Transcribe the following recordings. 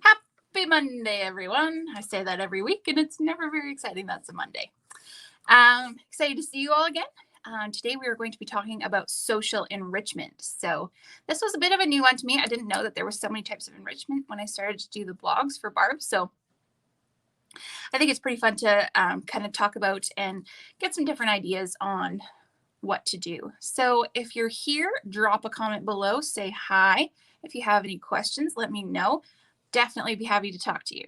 Happy Monday, everyone. I say that every week, and it's never very exciting. That's a Monday. Excited to see you all again. Today, we are going to be talking about social enrichment. So, this was a bit of a new one to me. I didn't know that there were so many types of enrichment when I started to do the blogs for Barb. So, I think it's pretty fun to kind of talk about and get some different ideas on what to do. So, if you're here, drop a comment below, say hi. If you have any questions, let me know. Definitely be happy to talk to you.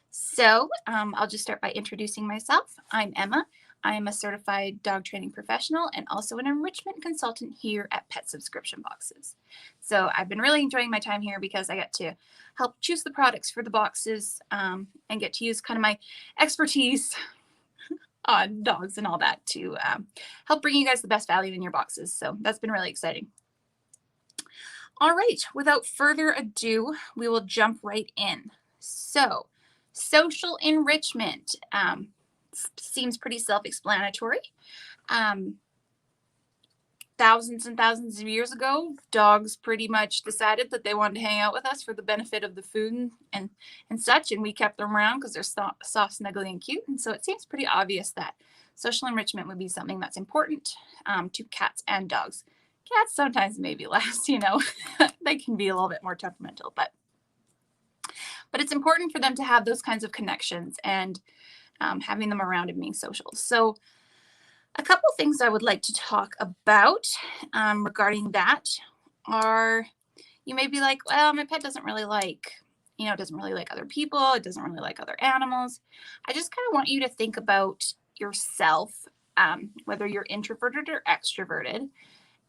So I'll just start by introducing myself. I'm Emma. I am a certified dog training professional and also an enrichment consultant here at Pet Subscription Boxes. So I've been really enjoying my time here because I get to help choose the products for the boxes and get to use kind of my expertise on dogs and all that to help bring you guys the best value in your boxes. So that's been really exciting. All right, without further ado, we will jump right in. So, social enrichment seems pretty self-explanatory. Thousands and thousands of years ago, dogs pretty much decided that they wanted to hang out with us for the benefit of the food and such, and we kept them around because they're soft, snuggly, and cute. And so it seems pretty obvious that social enrichment would be something that's important to cats and dogs. Cats sometimes maybe less, they can be a little bit more temperamental, but it's important for them to have those kinds of connections and having them around and being social. So a couple things I would like to talk about regarding that are, you may be like, well, my pet doesn't really like other people. It doesn't really like other animals. I just kind of want you to think about yourself, whether you're introverted or extroverted,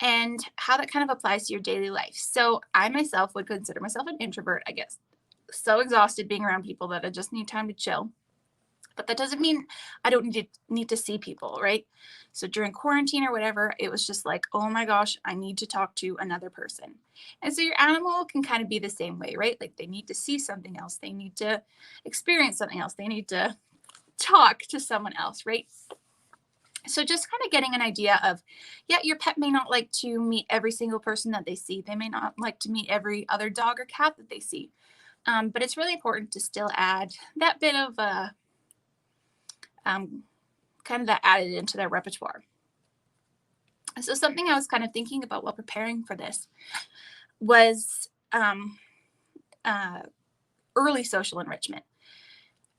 and how that kind of applies to your daily life. So I myself would consider myself an introvert. I get so exhausted being around people that I just need time to chill. But that doesn't mean I don't need to see people, right? So during quarantine or whatever, it was just like, oh my gosh, I need to talk to another person. And so your animal can kind of be the same way, right? Like they need to see something else. They need to experience something else. They need to talk to someone else, right? So just kind of getting an idea of, yeah, your pet may not like to meet every single person that they see. They may not like to meet every other dog or cat that they see. But it's really important to still add that bit of kind of that added into their repertoire. So something I was kind of thinking about while preparing for this was early social enrichment.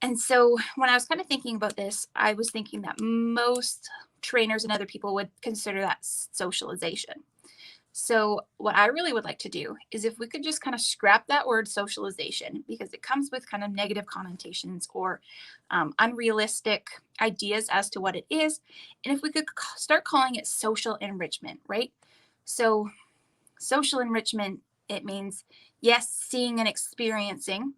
And so when I was kind of thinking about this, I was thinking that most trainers and other people would consider that socialization. So what I really would like to do is if we could just kind of scrap that word socialization, because it comes with kind of negative connotations or unrealistic ideas as to what it is. And if we could start calling it social enrichment, right? So social enrichment, it means, yes, seeing and experiencing.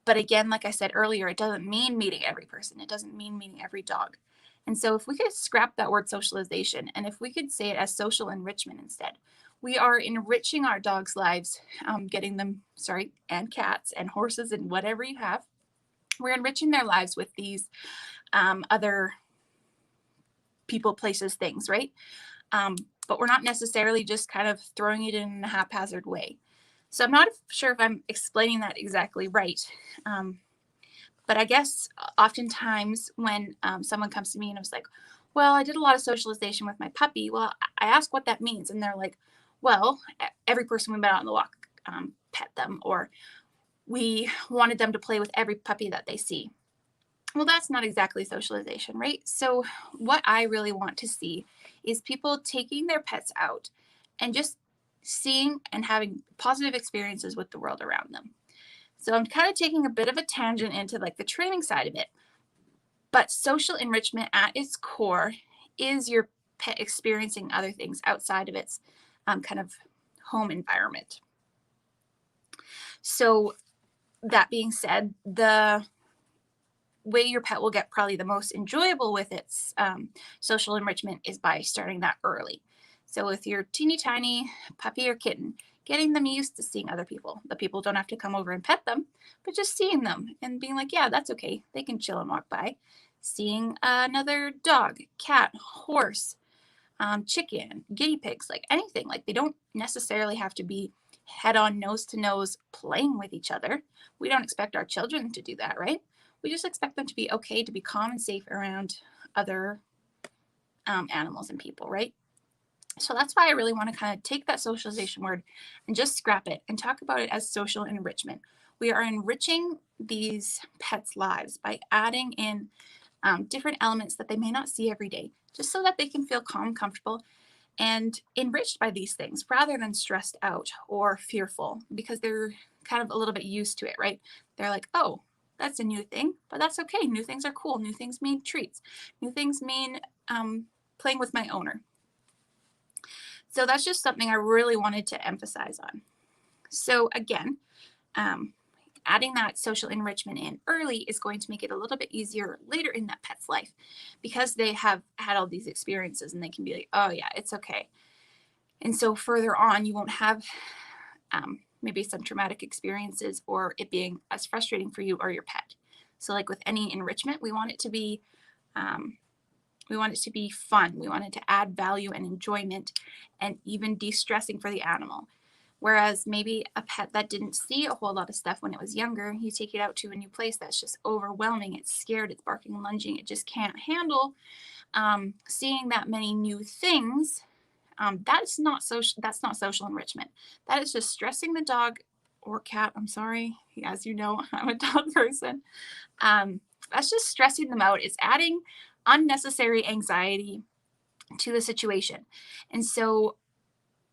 But again, like I said earlier, it doesn't mean meeting every person. It doesn't mean meeting every dog. And so if we could scrap that word socialization, and if we could say it as social enrichment instead, we are enriching our dogs' lives, getting them, and cats and horses and whatever you have. We're enriching their lives with these other people, places, things, right? But we're not necessarily just kind of throwing it in a haphazard way. So I'm not sure if I'm explaining that exactly right. But I guess oftentimes when someone comes to me and I was like, well, I did a lot of socialization with my puppy. Well, I ask what that means. And they're like, well, every person we met out on the walk pet them, or we wanted them to play with every puppy that they see. Well, that's not exactly socialization, right? So what I really want to see is people taking their pets out and just seeing and having positive experiences with the world around them. So I'm kind of taking a bit of a tangent into like the training side of it. But social enrichment at its core is your pet experiencing other things outside of its kind of home environment. So that being said, the way your pet will get probably the most enjoyable with its social enrichment is by starting that early. So with your teeny tiny puppy or kitten, getting them used to seeing other people. The people don't have to come over and pet them, but just seeing them and being like, yeah, that's okay. They can chill and walk by. Seeing another dog, cat, horse, chicken, guinea pigs, like anything. Like they don't necessarily have to be head on, nose to nose, playing with each other. We don't expect our children to do that, right? We just expect them to be okay, to be calm and safe around other animals and people, right? So that's why I really want to kind of take that socialization word and just scrap it and talk about it as social enrichment. We are enriching these pets' lives by adding in different elements that they may not see every day, just so that they can feel calm, comfortable, and enriched by these things rather than stressed out or fearful, because they're kind of a little bit used to it, right? They're like, oh, that's a new thing, but that's okay. New things are cool. New things mean treats. New things mean playing with my owner. So that's just something I really wanted to emphasize on. So again, adding that social enrichment in early is going to make it a little bit easier later in that pet's life, because they have had all these experiences and they can be like, oh yeah, it's okay. And so further on, you won't have maybe some traumatic experiences or it being as frustrating for you or your pet. So like with any enrichment, we want it to be fun. We want it to add value and enjoyment and even de-stressing for the animal. Whereas maybe a pet that didn't see a whole lot of stuff when it was younger, you take it out to a new place that's just overwhelming. It's scared, it's barking and lunging. It just can't handle seeing that many new things. That's not social enrichment. That is just stressing the dog or cat. I'm sorry, as you know, I'm a dog person. That's just stressing them out. It's adding unnecessary anxiety to the situation. And so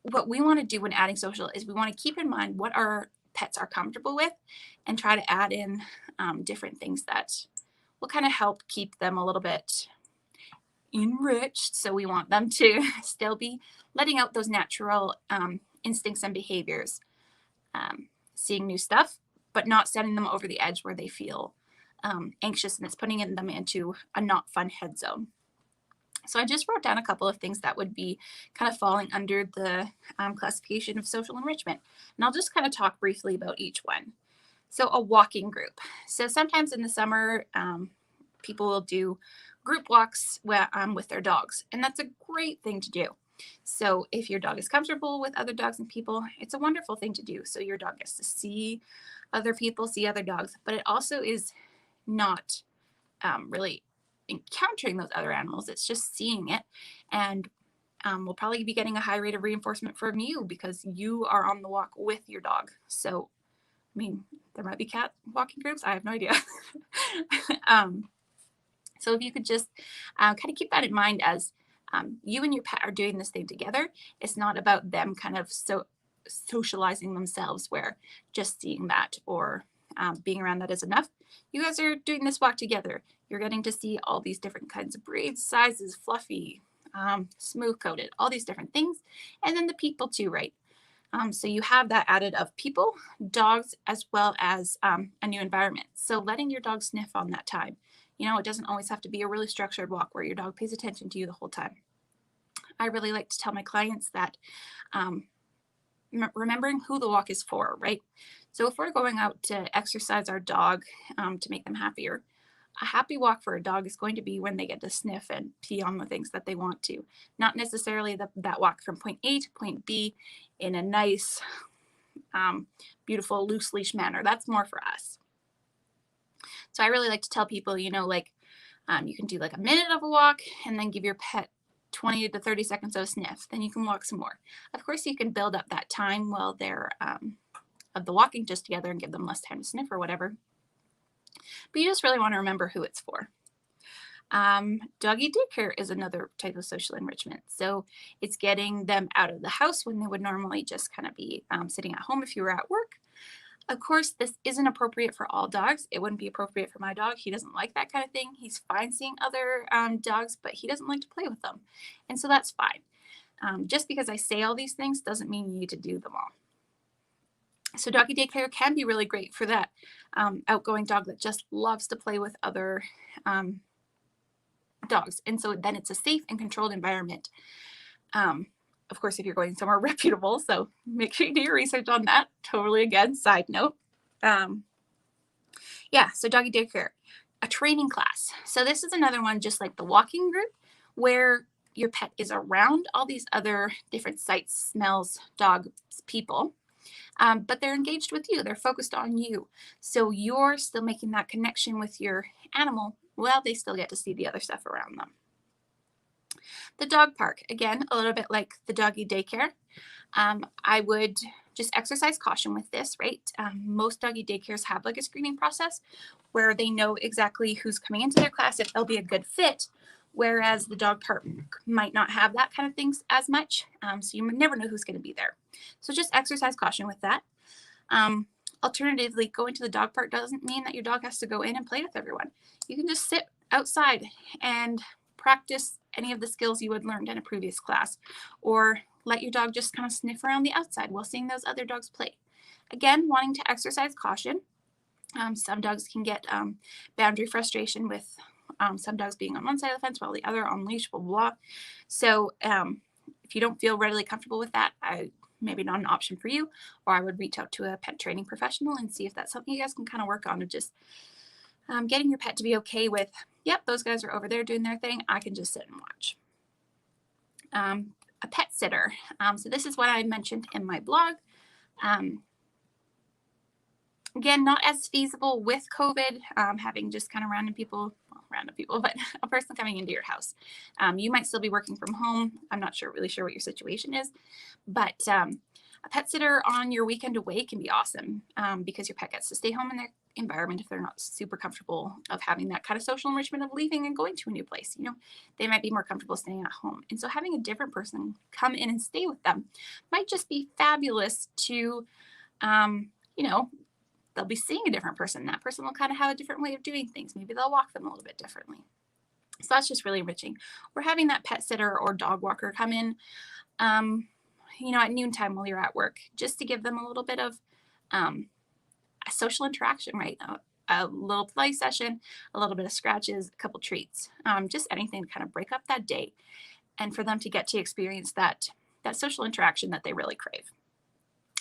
what we want to do when adding social is we want to keep in mind what our pets are comfortable with and try to add in different things that will kind of help keep them a little bit enriched. So we want them to still be letting out those natural instincts and behaviors, seeing new stuff, but not sending them over the edge where they feel anxious and it's putting them into a not fun head zone. So I just wrote down a couple of things that would be kind of falling under the classification of social enrichment. And I'll just kind of talk briefly about each one. So a walking group. So sometimes in the summer, people will do group walks with their dogs. And that's a great thing to do. So if your dog is comfortable with other dogs and people, it's a wonderful thing to do. So your dog gets to see other people, see other dogs, but it also is not really encountering those other animals. It's just seeing it. And we'll probably be getting a high rate of reinforcement from you because you are on the walk with your dog. So, I mean, there might be cat walking groups. I have no idea. So if you could just kind of keep that in mind as you and your pet are doing this thing together. It's not about them kind of socializing themselves where just seeing that or being around that is enough. You guys are doing this walk together. You're getting to see all these different kinds of breeds, sizes, fluffy, smooth coated, all these different things. And then the people too, right? So you have that added of people, dogs, as well as a new environment. So letting your dog sniff on that time. You know, it doesn't always have to be a really structured walk where your dog pays attention to you the whole time. I really like to tell my clients that remembering who the walk is for, right? So if we're going out to exercise our dog to make them happier, a happy walk for a dog is going to be when they get to sniff and pee on the things that they want to, not necessarily that walk from point A to point B in a nice, beautiful, loose leash manner. That's more for us. So I really like to tell people, you know, like you can do like a minute of a walk and then give your pet 20 to 30 seconds of a sniff. Then you can walk some more. Of course, you can build up that time while they're of the walking just together and give them less time to sniff or whatever. But you just really want to remember who it's for. Doggy daycare is another type of social enrichment. So it's getting them out of the house when they would normally just kind of be sitting at home if you were at work. Of course, this isn't appropriate for all dogs. It wouldn't be appropriate for my dog. He doesn't like that kind of thing. He's fine seeing other dogs, but he doesn't like to play with them. And so that's fine. Just because I say all these things doesn't mean you need to do them all. So doggy daycare can be really great for that outgoing dog that just loves to play with other dogs. And so then it's a safe and controlled environment. Of course, if you're going somewhere reputable, so make sure you do your research on that. Totally, again, side note. Yeah, so doggy daycare, a training class. So this is another one just like the walking group where your pet is around all these other different sights, smells, dogs, people. but they're engaged with you. They're focused on you. So you're still making that connection with your animal while they still get to see the other stuff around them. The dog park, again, a little bit like the doggy daycare. I would just exercise caution with this, right? Most doggy daycares have like a screening process where they know exactly who's coming into their class, if they'll be a good fit, whereas the dog park might not have that kind of things as much. So you never know who's going to be there. So just exercise caution with that. Alternatively, going to the dog park doesn't mean that your dog has to go in and play with everyone. You can just sit outside and practice any of the skills you had learned in a previous class, or let your dog just kind of sniff around the outside while seeing those other dogs play. Again, wanting to exercise caution. Some dogs can get boundary frustration with some dogs being on one side of the fence while the other on leash, blah, blah, blah. So if you don't feel readily comfortable with that, maybe not an option for you, or I would reach out to a pet training professional and see if that's something you guys can kind of work on, of just getting your pet to be okay with, yep, those guys are over there doing their thing. I can just sit and watch. A pet sitter. So this is what I mentioned in my blog. Again, not as feasible with COVID, having just kind of random people, but a person coming into your house. You might still be working from home. I'm not really sure what your situation is, but a pet sitter on your weekend away can be awesome because your pet gets to stay home in their environment if they're not super comfortable of having that kind of social enrichment of leaving and going to a new place. You know, they might be more comfortable staying at home. And so having a different person come in and stay with them might just be fabulous to, you know, they'll be seeing a different person. That person will kind of have a different way of doing things. Maybe they'll walk them a little bit differently. So that's just really enriching. Or having that pet sitter or dog walker come in, you know, at noontime while you're at work, just to give them a little bit of a social interaction, right? A little play session, a little bit of scratches, a couple treats, just anything to kind of break up that day and for them to get to experience that social interaction that they really crave.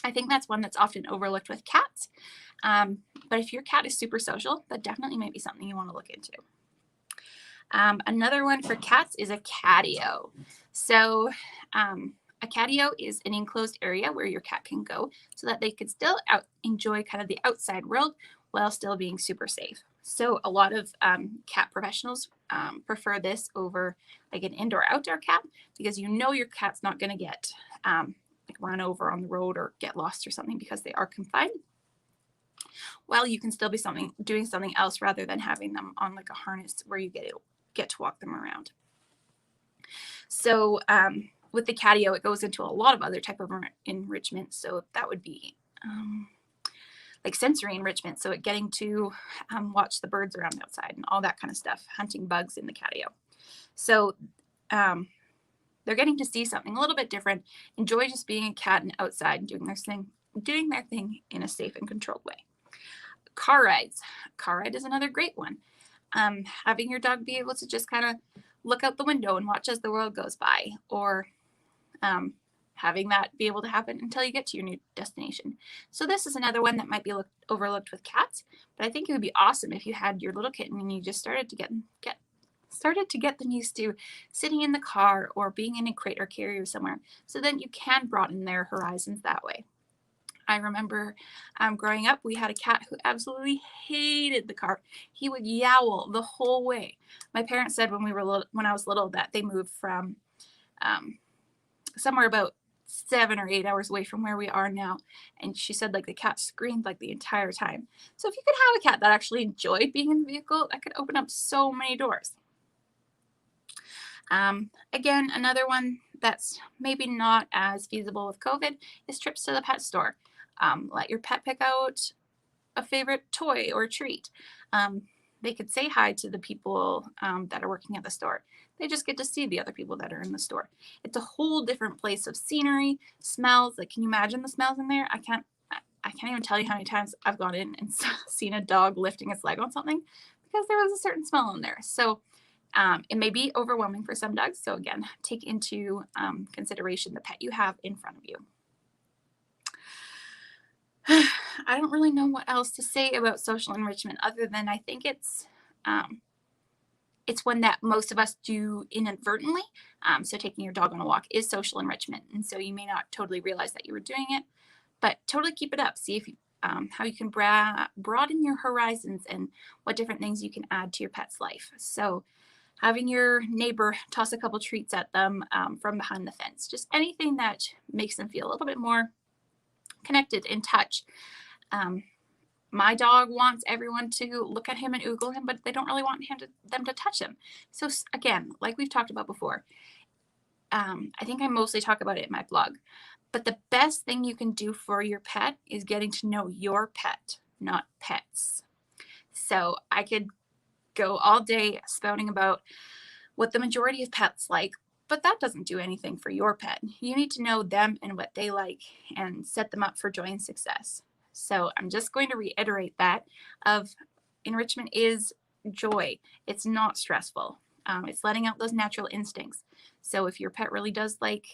I think that's one that's often overlooked with cats. But if your cat is super social, that definitely might be something you want to look into. Another one for cats is a catio. So a catio is an enclosed area where your cat can go so that they can still enjoy kind of the outside world while still being super safe. So a lot of cat professionals prefer this over like an indoor-outdoor cat because you know your cat's not going to get like run over on the road or get lost or something because they are confined. Well, you can still be doing something else rather than having them on like a harness where you get to walk them around. So with the catio, it goes into a lot of other type of enrichment. So that would be like sensory enrichment. So getting to watch the birds around outside and all that kind of stuff, hunting bugs in the catio. So they're getting to see something a little bit different, enjoy just being a cat and outside and doing their thing in a safe and controlled way. Car rides. Car ride is another great one. Having your dog be able to just kind of look out the window and watch as the world goes by, or having that be able to happen until you get to your new destination. So this is another one that might be overlooked with cats, but I think it would be awesome if you had your little kitten and you just started to get them used to sitting in the car or being in a crate or carrier somewhere, so then you can broaden their horizons that way. I remember growing up, we had a cat who absolutely hated the car. He would yowl the whole way. My parents said when I was little that they moved from somewhere about 7 or 8 hours away from where we are now, and she said like the cat screamed like the entire time. So if you could have a cat that actually enjoyed being in the vehicle, that could open up so many doors. Again, another one that's maybe not as feasible with COVID is trips to the pet store. Let your pet pick out a favorite toy or treat. They could say hi to the people that are working at the store. They just get to see the other people that are in the store. It's a whole different place of scenery, smells. Like, can you imagine the smells in there? I can't even tell you how many times I've gone in and seen a dog lifting its leg on something because there was a certain smell in there. So it may be overwhelming for some dogs. So again, take into consideration the pet you have in front of you. I don't really know what else to say about social enrichment other than I think it's one that most of us do inadvertently. So taking your dog on a walk is social enrichment. And so you may not totally realize that you were doing it, but totally keep it up. See if you, how you can broaden your horizons and what different things you can add to your pet's life. So having your neighbor toss a couple treats at them from behind the fence, just anything that makes them feel a little bit more connected, in touch. My dog wants everyone to look at him and oogle him, but they don't really want them to touch him. So again, like we've talked about before, I think I mostly talk about it in my blog, but the best thing you can do for your pet is getting to know your pet, not pets. So I could go all day spouting about what the majority of pets like, but that doesn't do anything for your pet. You need to know them and what they like and set them up for joy and success. So I'm just going to reiterate that of enrichment is joy. It's not stressful. It's letting out those natural instincts. So if your pet really does like,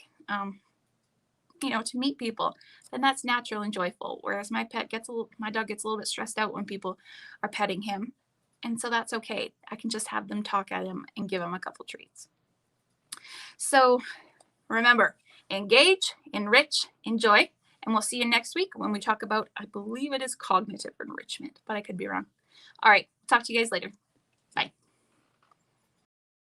to meet people, then that's natural and joyful. Whereas my dog gets a little bit stressed out when people are petting him. And so that's okay. I can just have them talk at him and give him a couple treats. So remember, engage, enrich, enjoy, and we'll see you next week when we talk about, I believe it is cognitive enrichment, but I could be wrong. All right, talk to you guys later.